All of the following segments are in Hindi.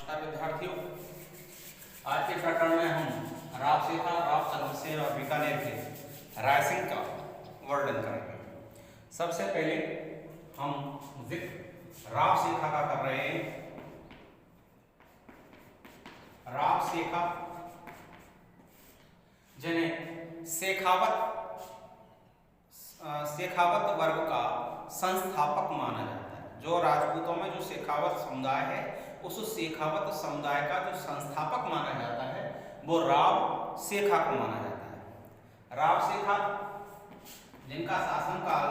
नमस्कार विद्यार्थियों, आज के प्रकरण में हम रावसेखा, रावचंद्रसेन और बीकानेर के रायसिंह का वर्णन करेंगे। सबसे पहले हम जिक्र रावसेखा का कर रहे हैं। रावसेखा जिन्हें शेखावत वर्ग का संस्थापक माना जाता है। जो राजपूतों में जो शेखावत समुदाय है, उस शेखावत समुदाय का जो संस्थापक माना जाता है वो रावसेखा को माना जाता है। रावसेखा जिनका शासनकाल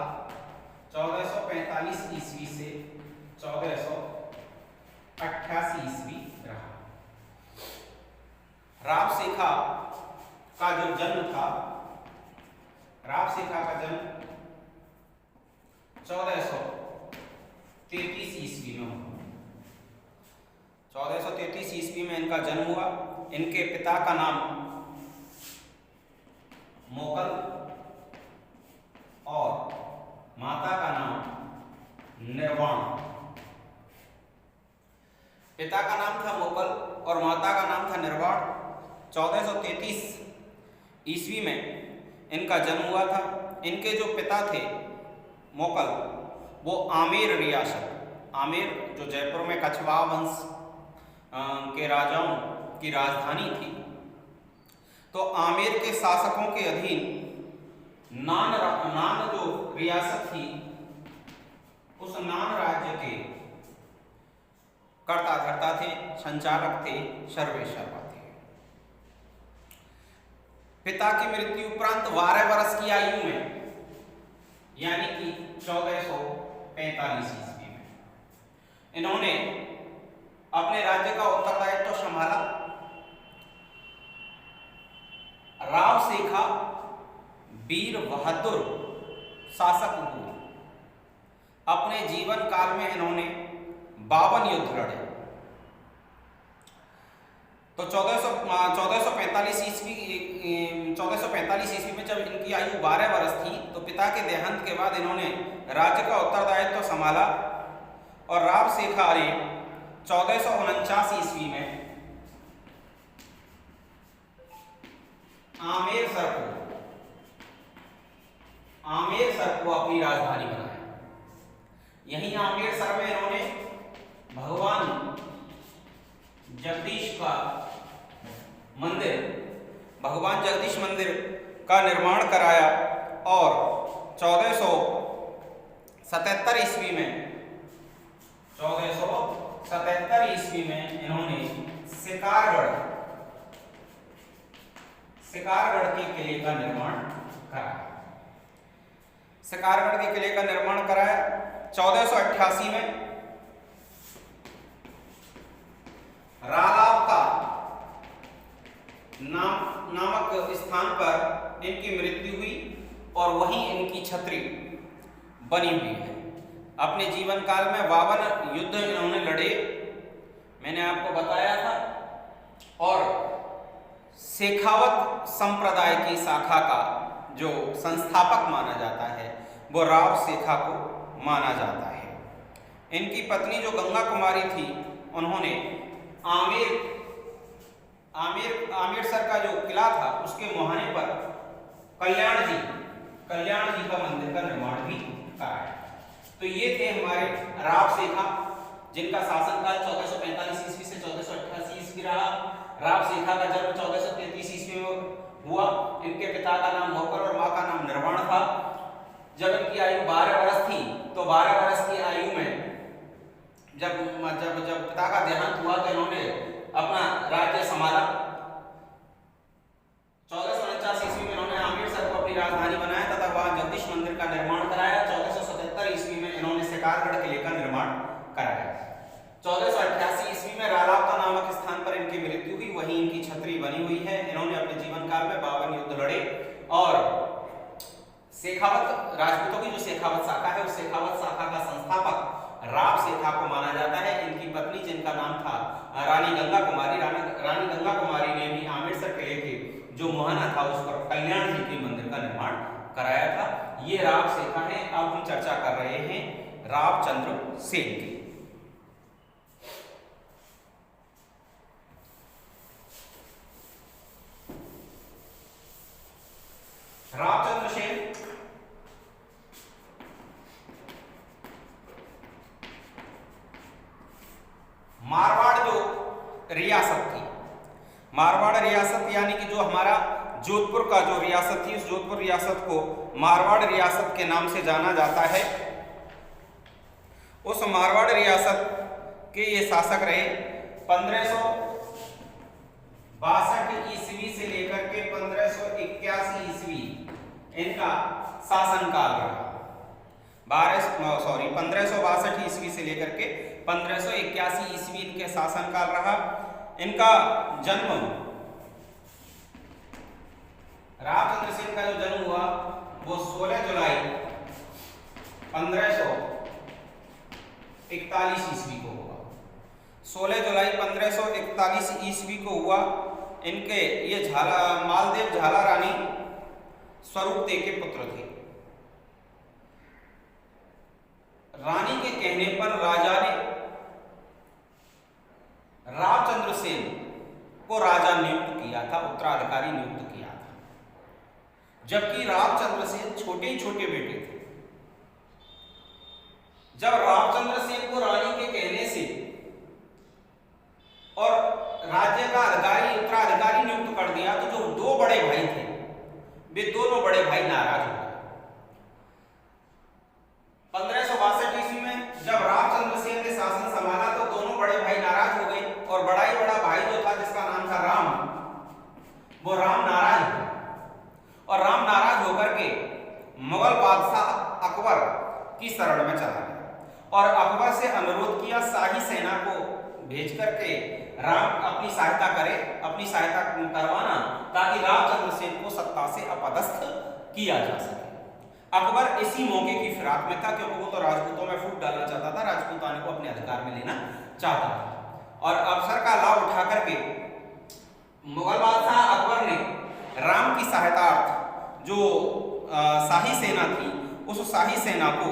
1445 ईस्वी से 1488 ईस्वी रहा। रावसेखा का जो जन्म था, रावसेखा का जन्म 1433 ईस्वी में हुआ। 1433 ईस्वी में इनका जन्म हुआ। इनके पिता का नाम मोकल और माता का नाम निर्वाण। पिता का नाम था मोकल और माता का नाम था निर्वाण। 1433 ईस्वी में इनका जन्म हुआ था। इनके जो पिता थे मोकल, वो आमेर रियासत, आमेर जो जयपुर में कछवाहा वंश के राजाओं की राजधानी थी, तो आमेर के शासकों के अधीन नान जो रियासत थी, उस नान राज्य के कर्ता धर्ता थे, संचालक थे, सर्वेसर्वा थे। पिता की मृत्यु उपरांत 12 वर्ष की आयु में, यानी कि 1445 ईस्वी में, इन्होंने अपने राज्य का उत्तरदायित्व संभाला। रावसेखा वीर बहादुर शासक हुए। अपने जीवन काल में इन्होंने 52 युद्ध लड़े। तो 1445 ईस्वी में जब इनकी आयु 12 वर्ष थी, तो पिता के देहांत के बाद इन्होंने राज्य का उत्तरदायित्व संभाला और रावसेखा ने 1449 ईस्वी में आमेरसर को अपनी राजधानी बनाया। यहीं आमेरसर में इन्होंने भगवान जगदीश मंदिर का निर्माण कराया और 1477 ईस्वी में इन्होंने शिकारगढ़ के किले का निर्माण कराया। शिकारगढ़ के किले का निर्माण कराया। 1488 में रालावता नामक स्थान पर इनकी मृत्यु हुई और वहीं इनकी छत्री बनी हुई है। अपने जीवन काल में 52 युद्ध इन्होंने लड़े, मैंने आपको बताया था। और शेखावत संप्रदाय की शाखा का जो संस्थापक माना जाता है वो रावसेखा को माना जाता है। इनकी पत्नी जो गंगा कुमारी थी, उन्होंने आमेरसर का जो किला था उसके मुहाने पर कल्याण जी का मंदिर का निर्माण भी कराया। तो ये थे हमारे रावसेखा, जिनका शासनकाल 1445 ईस्वी से 1488 ईस्वी रहा। रावसेखा का जन्म 1433 ईस्वी में हुआ। इनके पिता का नाम मोकल और मां का नाम निर्वाण था। जब इनकी आयु 12 वर्ष थी, तो 12 वर्ष की आयु में जब पिता का देहांत हुआ तो इन्होंने अपना राज्य संभाला। 1449 ईस्वी में इन्होंने आमेरसर को अपनी राजधानी बनाया तथा वहां जगदीश मंदिर का निर्माण कराया। 1477 ईस्वी में इन्होंने शिकारगढ़ किले का निर्माण कराया। 1488 ईस्वी में रालावता नामक स्थान पर इनकी मृत्यु हुई, वहीं इनकी छत्री बनी हुई है। इन्होंने अपने जीवन काल में 52 युद्ध लड़े और शेखावत राजपूतों की जो शेखावत शाखा है, उस शेखावत शाखा का संस्थापक रावसेखा को माना जाता है। इनकी पत्नी, जिनका नाम था रानी गंगा कुमारी ने भी आमेरसर किले के जो मुहाना था उस पर कल्याण जी के मंदिर का निर्माण कराया था। ये रावसेखा है। अब हम चर्चा कर रहे हैं रावचंद्रसेन की। रियासत थी। मारवाड़ रियासत यानी कि जो हमारा जोधपुर का जो रियासत थी, उस जोधपुर रियासत को मारवाड़ रियासत के नाम से जाना जाता है। उस मारवाड़ रियासत के ये शासक रहे 1562 ईस्वी से लेकर के 1581 ईस्वी इनका शासनकाल रहा। 1562 ईस्वी से लेकर के 1581 ईस्वी इनके शासनकाल रहा। इनका जन्म, रामचंद्र सेन का जो जन्म हुआ वो 16 जुलाई 1541 ईस्वी को हुआ। 16 जुलाई 1541 ईस्वी को हुआ। इनके ये मालदेव झाला रानी स्वरूप दे के पुत्र थे। रानी के कहने पर राजा ने रामचंद्र सेन को राजा नियुक्त किया था, उत्तराधिकारी नियुक्त किया था, जबकि रामचंद्र सेन छोटे ही छोटे बेटे थे। जब रामचंद्र सेन को रानी के कहने से और राज्य का अधिकारी उत्तराधिकारी नियुक्त कर दिया तो जो दो बड़े भाई थे वे दोनों बड़े भाई नाराज हो गए। 1562 ईस्वी में जब रामचंद्र सेन ने शासन संभाला तो दोनों बड़े भाई नाराज हो गए और बड़ा भाई जो था जिसका नाम था राम, वो राम नाराज हो और राम नाराज होकर के मुगल बादशाह अकबर की शरण में चला गया और अकबर से अनुरोध किया शाही सेना को भेज करके राम अपनी सहायता करे, अपनी सहायता करवाना ताकि रामचंद्र सेन को सत्ता से अपदस्थ किया जा सके। अकबर इसी मौके की फिराक में था क्योंकि वो तो राजपूतों में फूट डालना चाहता था, राजपूताने को अपने अधिकार में लेना चाहता था और अवसर का लाभ उठा करके मुगल बादशाह अकबर ने राम की सहायतार्थ जो शाही सेना थी उस शाही सेना को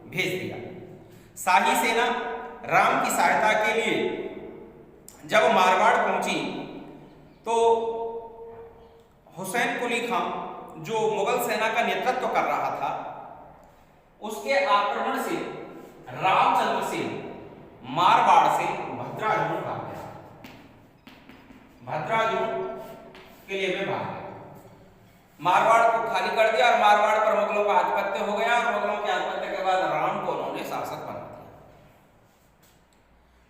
भेज दिया। शाही सेना राम की सहायता के लिए जब मारवाड़ पहुंची तो हुसैन कुली खां जो मुगल सेना का नेतृत्व कर रहा था, उसके आक्रमण से रामचंद्र सेन मारवाड़ से भद्राजुन भाग गया। भद्राजुन के लिए में भाग गया, मारवाड़ को खाली कर दिया और मारवाड़ पर मुगलों का आधिपत्य हो गया और मुगलों के आधिपत्य के बाद राम को उन्होंने शासक बना दिया।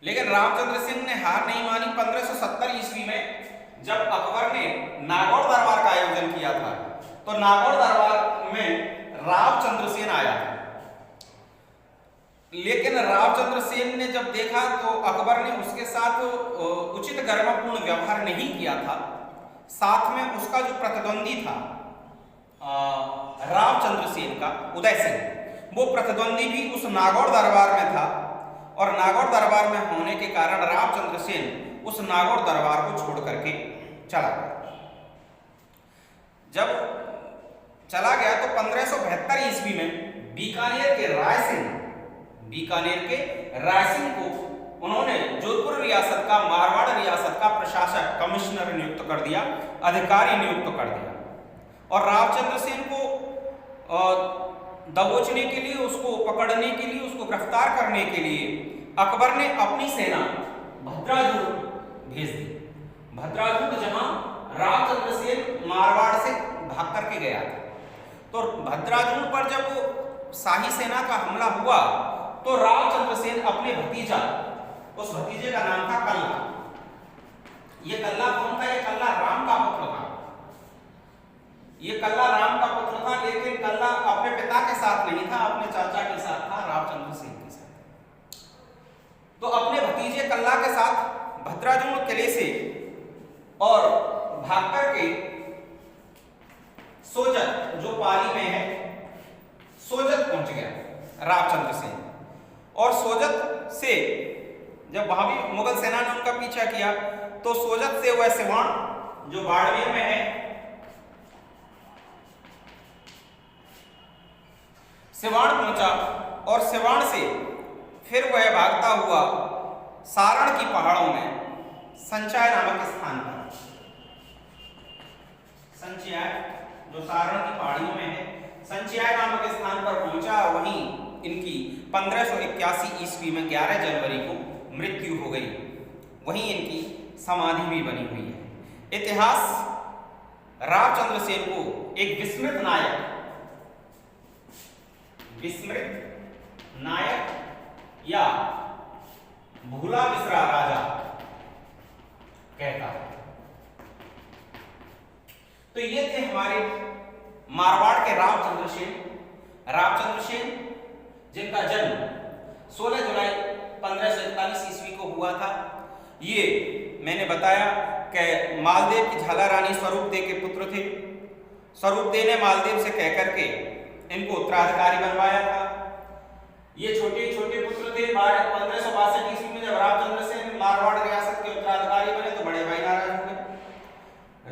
लेकिन रामचंद्र सिंह ने हार नहीं मानी। 1570 ईस्वी में जब अकबर ने नागौर दरबार का आयोजन किया था तो नागौर दरबार में रामचंद्र सेन आया था, लेकिन रामचंद्र सेन ने जब देखा तो अकबर ने उसके साथ उचित गर्वपूर्ण व्यवहार नहीं किया था। साथ में उसका जो प्रतिद्वंदी था रामचंद्र सेन का उदय सिंह, वो प्रतिद्वंदी भी उस नागौर दरबार में था और नागौर दरबार में होने के कारण रामचंद्र सेन उस नागौर दरबार को छोड़ करके चला गया। जब चला गया तो 1572 ईस्वी में बीकानेर के राय सिंह को उन्होंने जोधपुर रियासत का, मारवाड़ रियासत का प्रशासक कमिश्नर नियुक्त कर दिया, अधिकारी नियुक्त कर दिया और रामचंद्र सेन को दबोचने के लिए, उसको पकड़ने के लिए, उसको गिरफ्तार करने के लिए अकबर ने अपनी सेना भद्राजुन भेज दी। भद्राजुन जहां रामचंद्र सेन मारवाड़ से भाग करके गया था, तो भद्राजुन पर जब शाही सेना का हमला हुआ तो रामचंद्र सेन अपने भतीजा, उस भतीजे का नाम था कल्ला। ये कल्ला कौन था? ये कल्ला राम का पुत्र था। ये कल्ला राम का पुत्र था, लेकिन कल्ला अपने पिता के साथ नहीं था, अपने चाचा के साथ था, रामचंद्र सेन के साथ। तो अपने भतीजे कल्ला के साथ भद्राजुन किले से और भाग करके सोजत, जो पाली में है, सोजत पहुंच गया रामचंद्र सेन। और सोजत से जब वहां भी मुगल सेना ने उनका पीछा किया तो सोजत से वह सिवान, जो बाड़मेर में है, सिवान पहुंचा और सिवान से फिर वह भागता हुआ सारण की पहाड़ों में संचय नामक स्थान पर, संचय जो सारण की पहाड़ियों में है, संचय नामक स्थान पर पहुंचा। वहीं इनकी 1581 ईस्वी में 11 जनवरी को मृत्यु हो गई। वहीं इनकी समाधि भी बनी हुई है। इतिहास रावचंद्र सेन को एक विस्मृत नायक या भूला बिसरा राजा कहता है। तो ये थे हमारे मारवाड़ के रावचंद्र सेन जिनका जन्म 16 जुलाई 1541 ईस्वी को हुआ था। ये मैंने बताया कि मालदेव की झाला रानी स्वरूपदेव के पुत्र थे। स्वरूपदेव ने मालदेव से कहकर के इनको उत्तराधिकारी बनवाया था। ये छोटे छोटे पुत्र थे। 1562 ईस्वी में जब रावचंद्र सेन मारवाड़ रियासत के उत्तराधिकारी बने तो बड़े भाई नाराज हो गए।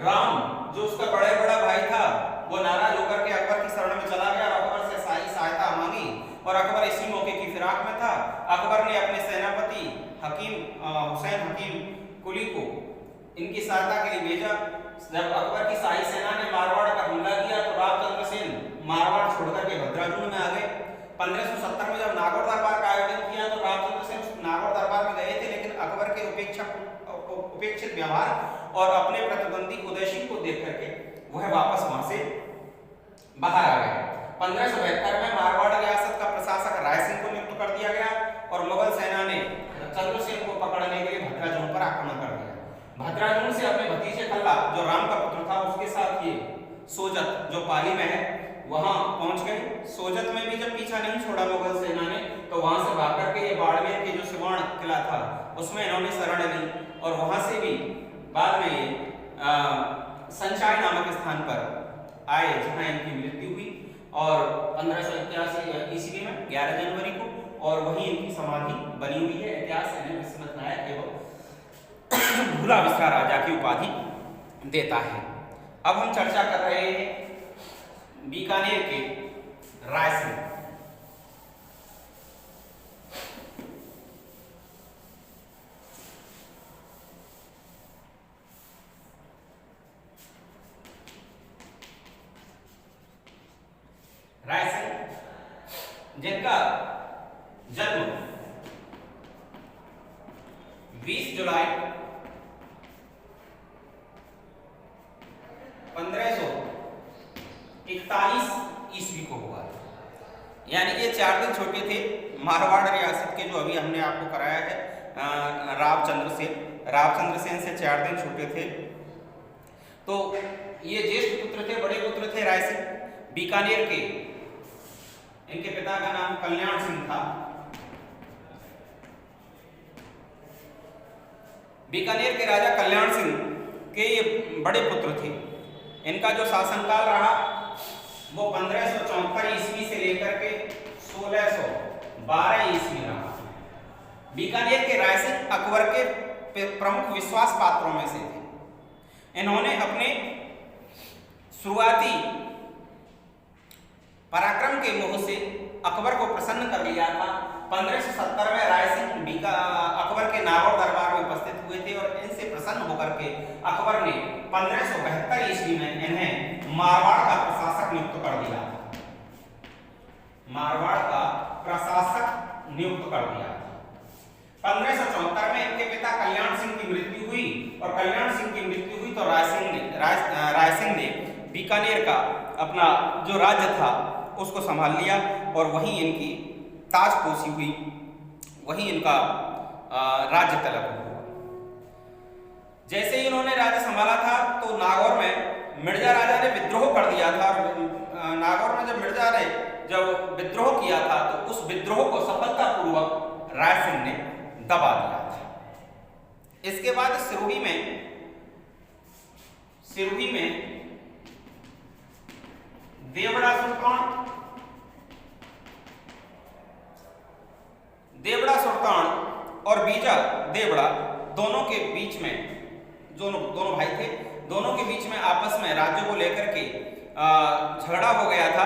राम जो उसका बड़ा भाई था वो नाराज होकर के अकबर की शरण में चला गया और अकबर से सारी सहायता मांगी और अकबर इसी मौके की फिराक में था। अकबर ने अपने सेनापति हुसैन हकीम कुली को इनकी सहायता के लिए भेजा। जब अकबर की शाही सेना ने मारवाड़ पर हमला किया तो रावचंद्र सेन मारवाड़ छोड़कर के भद्राजुन में आ गए। 1570 में जब नागौर दरबार का आयोजन किया तो रावचंद्र सेन नागौर दरबार में गए थे, लेकिन अकबर के उपेक्षित व्यवहार और अपने प्रतिद्वंदी उदय सिंह को देख करके वह वापस वहां से बाहर आ गए। 1572 में मारवाड़ रियासत का प्रशासक राय सिंह को नियुक्त कर दिया गया और मुगल सेना ने चंद्रसेन को पकड़ने के लिए भद्राजुन पर आक्रमण कर दिया। भद्राजुन से अपने भतीजे कल्ला जो राम का पुत्र था उसके साथ ये सोजत जो पाली में है वहां पहुंच गए। सोजत में भी जब पीछा नहीं छोड़ा मुगल सेना ने तो वहां से भाग करके ये बाड़मेर के जो सिवान किला था उसमें इन्होंने शरण ली और वहां से भी बाद में ये संचाय नामक स्थान पर आए जहां इनकी मृत्यु हुई और 1581 ईस्वी में 11 जनवरी को, और वहीं इनकी समाधि बनी हुई है। इतिहास इन्हें विस्मृत नायक एवं भूला बिसरा राजा की उपाधि देता है। अब हम चर्चा कर रहे हैं बीकानेर के रायसिंह। रायसिंह जिनका जन्म 20 जुलाई 1541 ईस्वी को हुआ, यानी ये 4 दिन छोटे थे। मारवाड़ रियासत के जो अभी हमने आपको कराया है रावचंद्र सेन से 4 दिन छोटे थे। तो ये ज्येष्ठ पुत्र थे, बड़े पुत्र थे रायसिंह। बीकानेर के इनके पिता का नाम कल्याण सिंह था। बीकानेर के राजा कल्याण सिंह के ये बड़े पुत्र थे। इनका जो शासनकाल रहा वो 1574 ईस्वी से लेकर के 1612 ईस्वी रहा। बीकानेर के रायसिंह अकबर के प्रमुख विश्वास पात्रों में से थे। इन्होंने अपने शुरुआती पराक्रम के मोह से अकबर को प्रसन्न कर लिया था। 1570 में रायसिंह अकबर के नागौर दरबार में उपस्थित हुए थे और इनसे प्रसन्न होकर के अकबर ने 1572 ईस्वी में इन्हें मारवाड़ का प्रशासक नियुक्त कर दिया। मारवाड़ का प्रशासक नियुक्त कर दिया। 1574 में इनके पिता कल्याण सिंह की मृत्यु हुई और कल्याण सिंह की मृत्यु हुई तो रायसिंह ने बीकानेर का अपना जो राज्य था उसको संभाल लिया और वहीं इनकी ताजपोशी हुई, वहीं इनका राज्य तलब हुआ। जैसे ही इन्होंने राज्य संभाला था तो नागौर में मिर्जा राजा ने विद्रोह कर दिया था और नागौर में जब मिर्जा ने जब विद्रोह किया था तो उस विद्रोह को सफलतापूर्वक रायसिंह ने दबा दिया था। इसके बाद सिरोही में देवड़ा सुल्तान और बीजा देवड़ा दोनों के बीच में दोनों भाई थे, दोनों के बीच में आपस में राज्यों को लेकर के झगड़ा हो गया था।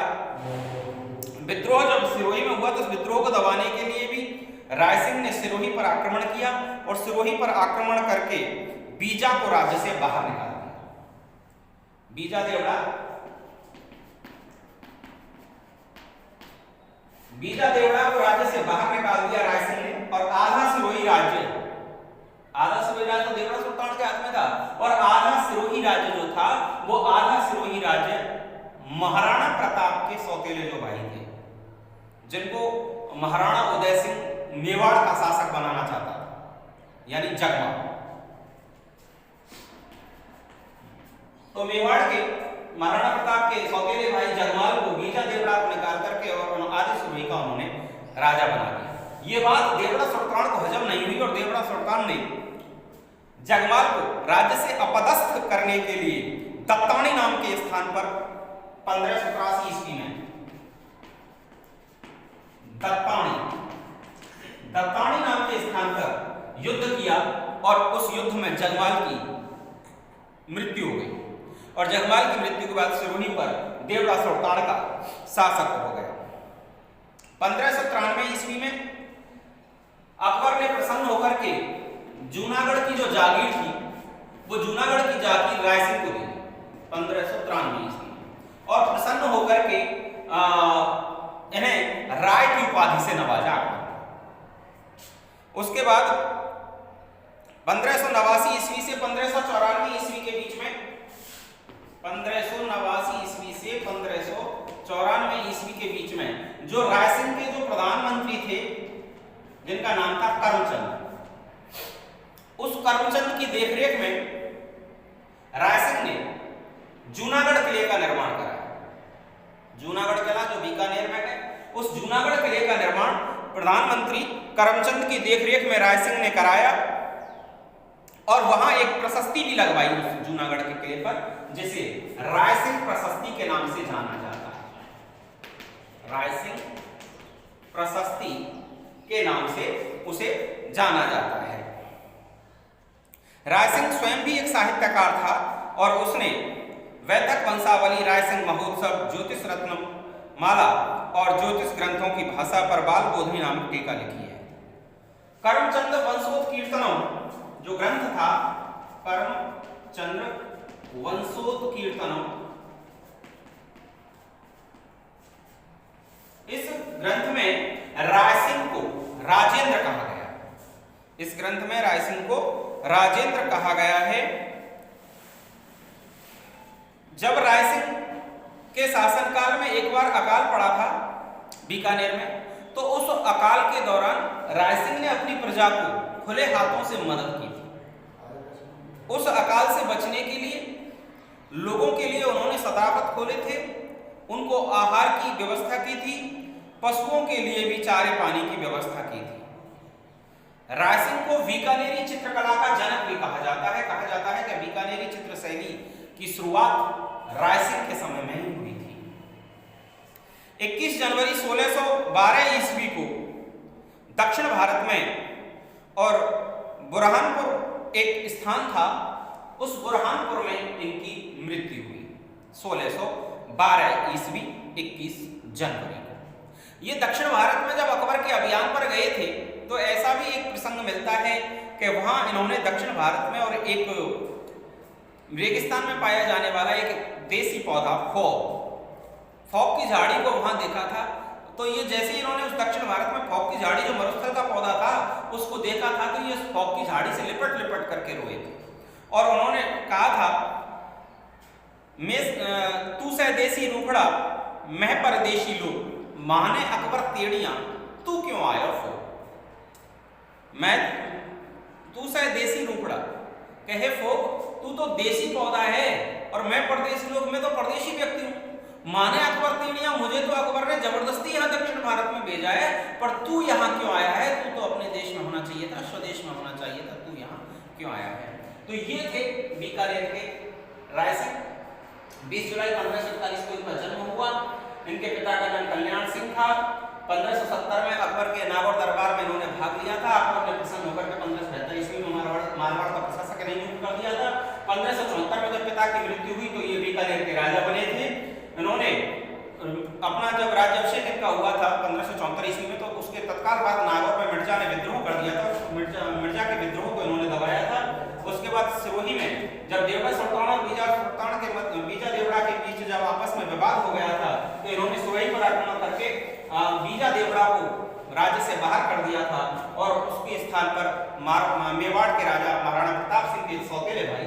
विद्रोह जब सिरोही में हुआ तो उस विद्रोह को दबाने के लिए भी रायसिंह ने सिरोही पर आक्रमण किया और सिरोही पर आक्रमण करके बीजा को राज्य से बाहर निकाल दिया। बीजा देवड़ा को राज्य से बाहर निकाल दिया रायसिंह ने और आधा सिरोही राज्य महाराणा प्रताप के सौतेले जो भाई थे, जिनको महाराणा उदय सिंह मेवाड़ का शासक बनाना चाहता था, यानी जगमाल। तो मेवाड़ के महाराणा प्रताप के सौतेले भाई जगमाल को बीजा देवड़ा को निकाल करके और आदि सुरभि का उन्होंने राजा बना दिया। ये बात देवड़ा सुल्तान को हजम नहीं हुई और देवड़ा सुल्तान ने जगमाल को राज्य से अपदस्थ करने के लिए दत्तानी नाम के स्थान पर 1583 ईस्वी में दत्तानी नाम के स्थान पर युद्ध किया और उस युद्ध में जगमाल की मृत्यु हो गई और जगमाल की मृत्यु के बाद सिरोही पर देवड़ा सुल्तान का शासक हो गया। 1593 ईस्वी में अकबर ने प्रसन्न होकर के जूनागढ़ की जो जागीर थी, वो जूनागढ़ की जागीर रायसिंह को दी 1593 ईस्वी में, और प्रसन्न होकर के इन्हें राय की उपाधि से नवाजा। उसके बाद 1589 ईस्वी से 1594 ईस्वी के बीच में 1589 ईस्वी से 1594 ईस्वी के बीच में जो रायसिंह के जो प्रधानमंत्री थे, जिनका नाम था करमचंद, उस करमचंद की देखरेख में रायसिंह ने जूनागढ़ किले का निर्माण कराया। जूनागढ़ किला जो बीकानेर में है, उस जूनागढ़ किले का निर्माण प्रधानमंत्री करमचंद की देखरेख में रायसिंह ने कराया और वहां एक प्रशस्ति भी लगवाई उस जूनागढ़ के किले पर, जिसे रायसिंह प्रशस्ति के नाम से जाना जाता है। रायसिंह प्रशस्ति के नाम से उसे जाना जाता है। रायसिंह स्वयं भी एक साहित्यकार था और उसने वैदिक वंशावली, रायसिंह महोत्सव, ज्योतिष रत्न माला और ज्योतिष ग्रंथों की भाषा पर बाल बोधनी नामक टीका लिखी है। करमचंद वंशोत्कीर्तनम जो ग्रंथ था, करमचंद्र वंशोत्कीर्तनम, इस ग्रंथ में रायसिंह को राजेंद्र कहा गया। इस ग्रंथ में रायसिंह को राजेंद्र कहा गया है। जब रायसिंह के शासनकाल में एक बार अकाल पड़ा था बीकानेर में, तो उस अकाल के दौरान रायसिंह ने अपनी प्रजा को खुले हाथों से मदद की थी। उस अकाल से बचने के लिए लोगों के लिए उन्होंने सदाकत खोले थे, उनको आहार की व्यवस्था की थी, पशुओं के लिए भी चारे पानी की व्यवस्था की थी। रायसिंह को बीकानेरी चित्रकला का जनक भी कहा जाता है। कहा जाता है कि बीकानेरी चित्र शैली की शुरुआत रायसिंह के समय में ही हुई थी। 21 जनवरी 1612 ईस्वी को दक्षिण भारत में और बुरहानपुर एक स्थान था, उस बुरहानपुर में इनकी मृत्यु हुई 1612 ईस्वी 21 जनवरी को। ये दक्षिण भारत में जब अकबर के अभियान पर गए थे, तो ऐसा भी एक प्रसंग मिलता है कि वहां इन्होंने दक्षिण भारत में और एक रेगिस्तान में पाया जाने वाला एक देसी पौधा फॉग की झाड़ी को वहां देखा था। तो ये जैसे इन्होंने उस दक्षिण भारत में फॉग की झाड़ी जो मरुस्थल का पौधा था उसको देखा था, तो ये फॉग की झाड़ी से लिपट लिपट करके रोए थे और उन्होंने कहा था, मैं तू से देसी रूखड़ा मैं परदेशी लोग, माने अकबर तेड़ियां तू क्यों आया फो। मैं तू से देसी रूखड़ा कहे फोक, तू तो देसी पौधा है और मैं परदेशी लोग, मैं तो परदेशी व्यक्ति हूँ। माने अकबर तेड़ियां, मुझे तो अकबर ने जबरदस्ती यहाँ दक्षिण भारत में भेजा है, पर तू यहाँ क्यों आया है? तू तो अपने देश में होना चाहिए था, स्वदेश में होना चाहिए था, तू यहाँ क्यों आया है? तो ये थे बीकानेर के रायसिंह। 20 जुलाई 1541 को इनका जन्म हुआ। इनके पिता का नाम कल्याण सिंह था। 1570 में अकबर के नागौर दरबार में इन्होंने भाग लिया था। अकबर ने प्रसन्न होकर के 1577 ईस्वी में मारवाड़ का प्रशासक नियुक्त कर दिया था। 1574 में जब पिता की मृत्यु हुई तो ये बीकानेर के राजा बने थे। इन्होंने अपना जब राज्याभिषेक इनका हुआ था 1574 ईस्वी में, तो उसके तत्काल बाद नागौर में मिर्जा ने विद्रोह कर दिया था। मिर्जा के विद्रोह को इन्होंने दबाया था। उसके बाद सिरोही में जब देवड़ा सुल्तान और बीजा देवड़ा के बीच जब आपस में विवाद हो गया था, तो इन्होंने सिरोही पर आक्रमण करके बीजा देवड़ा को राज्य से बाहर कर दिया था और उसके स्थान पर मेवाड़ के राजा महाराणा प्रताप सिंह के सौतेले भाई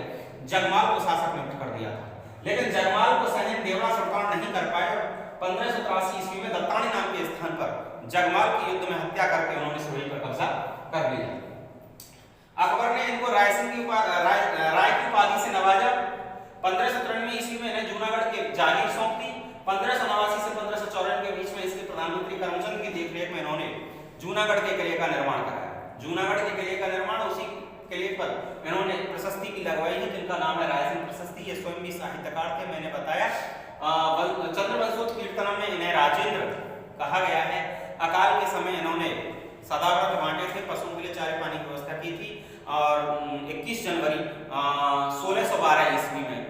जगमाल को शासक नियुक्त कर दिया था। लेकिन जगमाल को सहन देवड़ा सुल्तान नहीं कर पाए। 1583 ईस्वी में दत्तानी नाम के स्थान पर जगमाल की युद्ध में हत्या करके उन्होंने सिरोही पर कब्जा कर लिया। अकबर ने इनको राय की उपाधि से नवाजा। 1593 ईस्वी में इन्हें जूनागढ़ के जागीर सौंप दी। 1589 से 1554 के बीच में इसके प्रधानमंत्री करमचंद की देखरेख में इन्होंने जूनागढ़ के किले का निर्माण कराया। जूनागढ़ के किले का निर्माण, उसी किले पर इन्होंने प्रशस्ति भी लगवाई है जिनका नाम है रायसिंह प्रशस्ति। ये स्वयं भी साहित्यकार थे, मैंने बताया। चंद्रवंशोत्तर कीर्तनम में इन्हें राजेंद्र कहा गया है। अकाल के समय इन्होंने सदाव्रत बांटे थे, पशुओं के लिए चारे पानी की व्यवस्था की थी। और 21 जनवरी 1612 ईस्वी में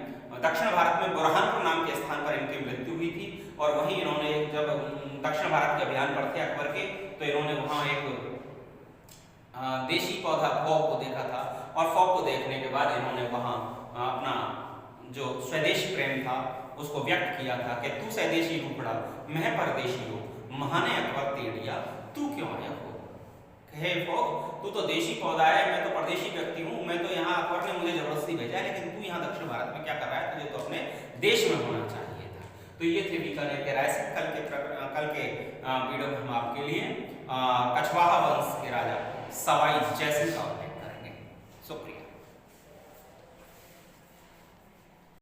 दक्षिण भारत में बुरहानपुर नाम के स्थान पर इनकी मृत्यु हुई थी। और वहीं इन्होंने जब दक्षिण भारत के अभियान पर थे अकबर के, तो इन्होंने वहां एक देशी पौधा फॉग को देखा था। और फॉग को देखने के बाद इन्होंने वहां अपना जो स्वदेशी प्रेम था उसको व्यक्त किया था कि तू स्वदेशी रूपड़ा मैं परदेशी हो, महाने अकबर तेड़िया तू क्यों आया हो। हे फॉग, तू तो देशी पौधा है, मैं तो परदेशी व्यक्ति हूँ, मैं तो यहाँ अकबर ने मुझे जबरदस्ती भेजा है, लेकिन तू यहाँ दक्षिण भारत में क्या कर रहा है, तुझे तो अपने देश में होना चाहिए था। तो ये थे बीकानेर के रायसिंह। कल के वीडियो में हम आपके लिए कछवाहा वंश के राजा सवाई जयसिंह का